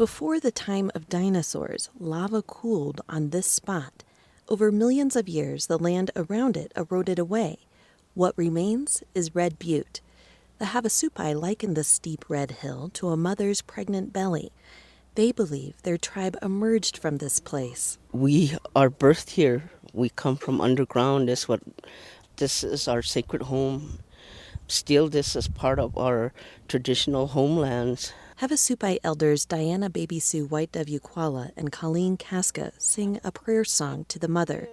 Before the time of dinosaurs, lava cooled on this spot. Over millions of years, the land around it eroded away. What remains is Red Butte. The Havasupai likened the steep red hill to a mother's pregnant belly. They believe their tribe emerged from this place. We are birthed here. We come from underground. This is our sacred home. Still, this is part of our traditional homelands. Havasupai elders Diana Baby Sue White Dove Ukwala and Colleen Casca sing a prayer song to the mother.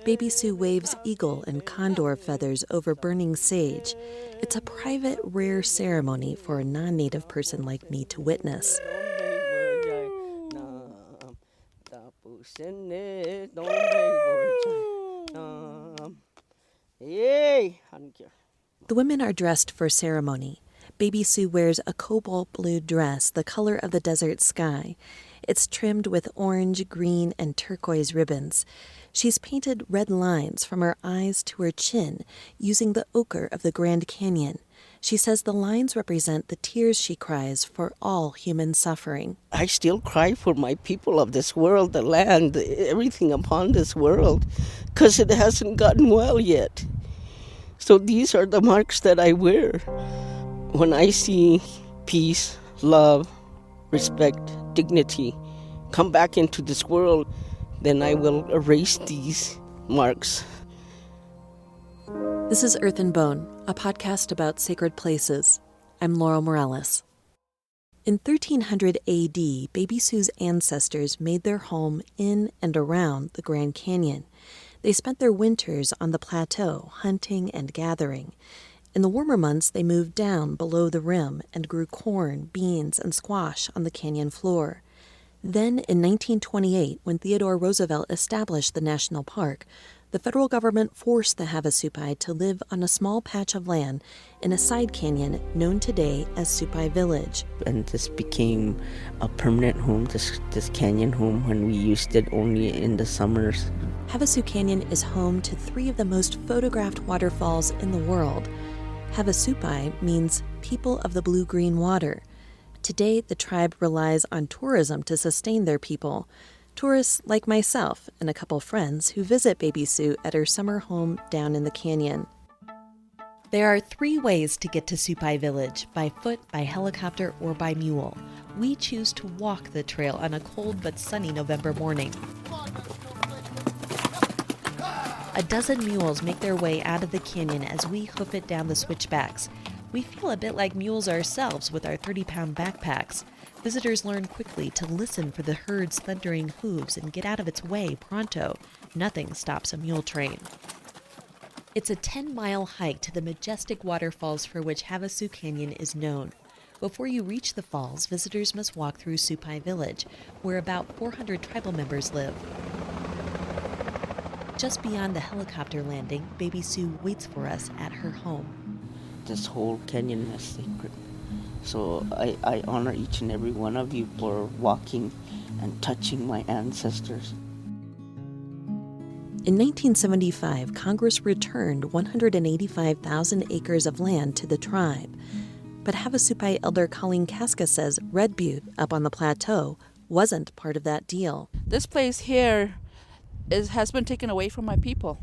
Baby Sue waves eagle and condor feathers over burning sage. It's a private, rare ceremony for a non-native person like me to witness. The women are dressed for ceremony. Baby Sue wears a cobalt blue dress, the color of the desert sky. It's trimmed with orange, green, and turquoise ribbons. She's painted red lines from her eyes to her chin using the ochre of the Grand Canyon. She says the lines represent the tears she cries for all human suffering. I still cry for my people of this world, the land, everything upon this world, because it hasn't gotten well yet. So these are the marks that I wear. When I see peace, love, respect, dignity come back into this world, then I will erase these marks. This is Earth+Bone, a podcast about sacred places. I'm Laurel Morales. In 1300 A.D., Baby Sue's ancestors made their home in and around the Grand Canyon. They spent their winters on the plateau, hunting and gathering. In the warmer months, they moved down below the rim and grew corn, beans, and squash on the canyon floor. Then, in 1928, when Theodore Roosevelt established the national park, the federal government forced the Havasupai to live on a small patch of land in a side canyon known today as Supai Village. And this became a permanent home, this canyon home, when we used it only in the summers. Havasu Canyon is home to 3 of the most photographed waterfalls in the world. Havasupai means people of the blue-green water. Today, the tribe relies on tourism to sustain their people. Tourists like myself and a couple friends who visit Baby Sue at her summer home down in the canyon. There are 3 ways to get to Supai Village: by foot, by helicopter, or by mule. We choose to walk the trail on a cold but sunny November morning. A dozen mules make their way out of the canyon as we hoof it down the switchbacks. We feel a bit like mules ourselves with our 30-pound backpacks. Visitors learn quickly to listen for the herd's thundering hooves and get out of its way pronto. Nothing stops a mule train. It's a 10-mile hike to the majestic waterfalls for which Havasu Canyon is known. Before you reach the falls, visitors must walk through Supai Village, where about 400 tribal members live. Just beyond the helicopter landing, Baby Sue waits for us at her home. This whole canyon is sacred. So I honor each and every one of you for walking and touching my ancestors. In 1975, Congress returned 185,000 acres of land to the tribe. But Havasupai elder Colleen Casca says Red Butte, up on the plateau, wasn't part of that deal. This place here has been taken away from my people.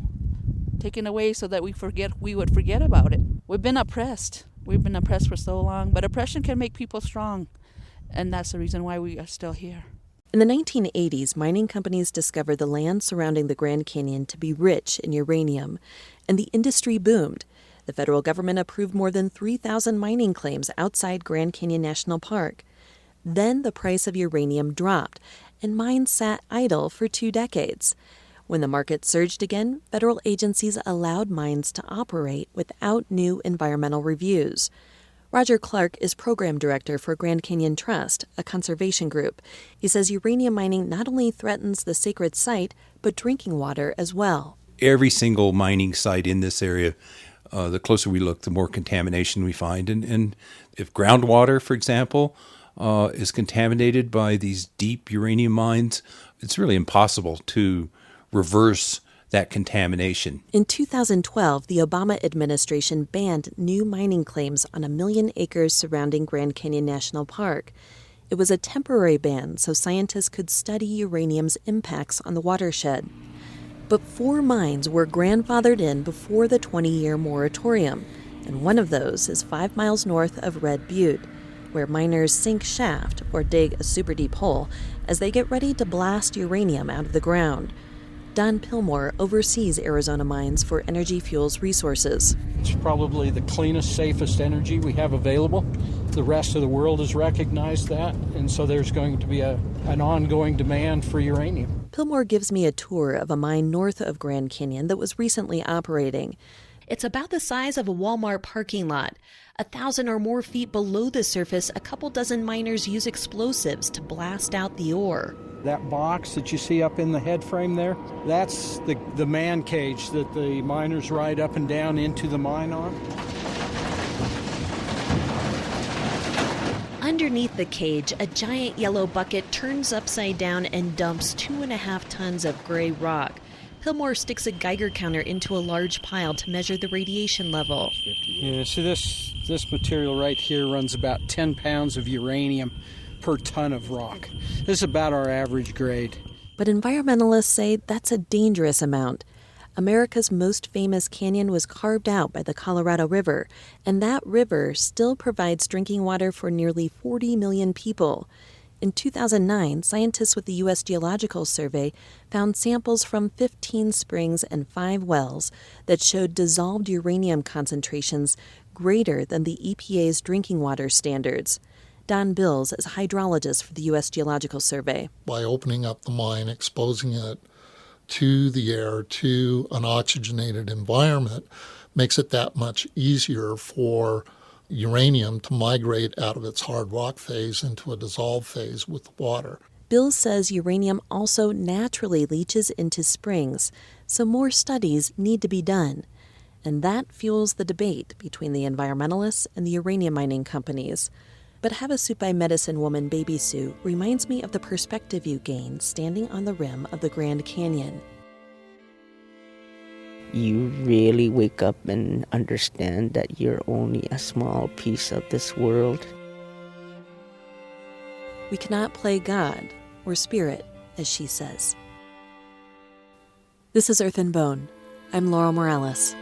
Taken away so that we would forget about it. We've been oppressed. We've been oppressed for so long, but oppression can make people strong, and that's the reason why we are still here. In the 1980s, mining companies discovered the land surrounding the Grand Canyon to be rich in uranium, and the industry boomed. The federal government approved more than 3,000 mining claims outside Grand Canyon National Park. Then the price of uranium dropped, and mines sat idle for 2 decades. When the market surged again, federal agencies allowed mines to operate without new environmental reviews. Roger Clark is program director for Grand Canyon Trust, a conservation group. He says uranium mining not only threatens the sacred site, but drinking water as well. Every single mining site in this area, the closer we look, the more contamination we find. And if groundwater, for example, is contaminated by these deep uranium mines, it's really impossible to reverse that contamination. In 2012, the Obama administration banned new mining claims on 1 million acres surrounding Grand Canyon National Park. It was a temporary ban so scientists could study uranium's impacts on the watershed. But 4 mines were grandfathered in before the 20-year moratorium, and one of those is 5 miles north of Red Butte, where miners sink shaft or dig a super deep hole as they get ready to blast uranium out of the ground. Don Pillmore oversees Arizona mines for Energy Fuels Resources. It's probably the cleanest, safest energy we have available. The rest of the world has recognized that, and so there's going to be an ongoing demand for uranium. Pillmore gives me a tour of a mine north of Grand Canyon that was recently operating. It's about the size of a Walmart parking lot. 1,000 or more feet below the surface, a couple dozen miners use explosives to blast out the ore. That box that you see up in the head frame there, that's the man cage that the miners ride up and down into the mine on. Underneath the cage, a giant yellow bucket turns upside down and dumps 2.5 tons of gray rock. Pillmore sticks a Geiger counter into a large pile to measure the radiation level. Yeah, so this material right here runs about 10 pounds of uranium per ton of rock. This is about our average grade. But environmentalists say that's a dangerous amount. America's most famous canyon was carved out by the Colorado River, and that river still provides drinking water for nearly 40 million people. In 2009, scientists with the U.S. Geological Survey found samples from 15 springs and 5 wells that showed dissolved uranium concentrations greater than the EPA's drinking water standards. Don Bills is a hydrologist for the U.S. Geological Survey. By opening up the mine, exposing it to the air, to an oxygenated environment, makes it that much easier for uranium to migrate out of its hard rock phase into a dissolved phase with the water. Bills says uranium also naturally leaches into springs, so more studies need to be done. And that fuels the debate between the environmentalists and the uranium mining companies. But Havasupai medicine woman Baby Sue reminds me of the perspective you gain standing on the rim of the Grand Canyon. You really wake up and understand that you're only a small piece of this world. We cannot play God or spirit, as she says. This is Earth+Bone. I'm Laurel Morales.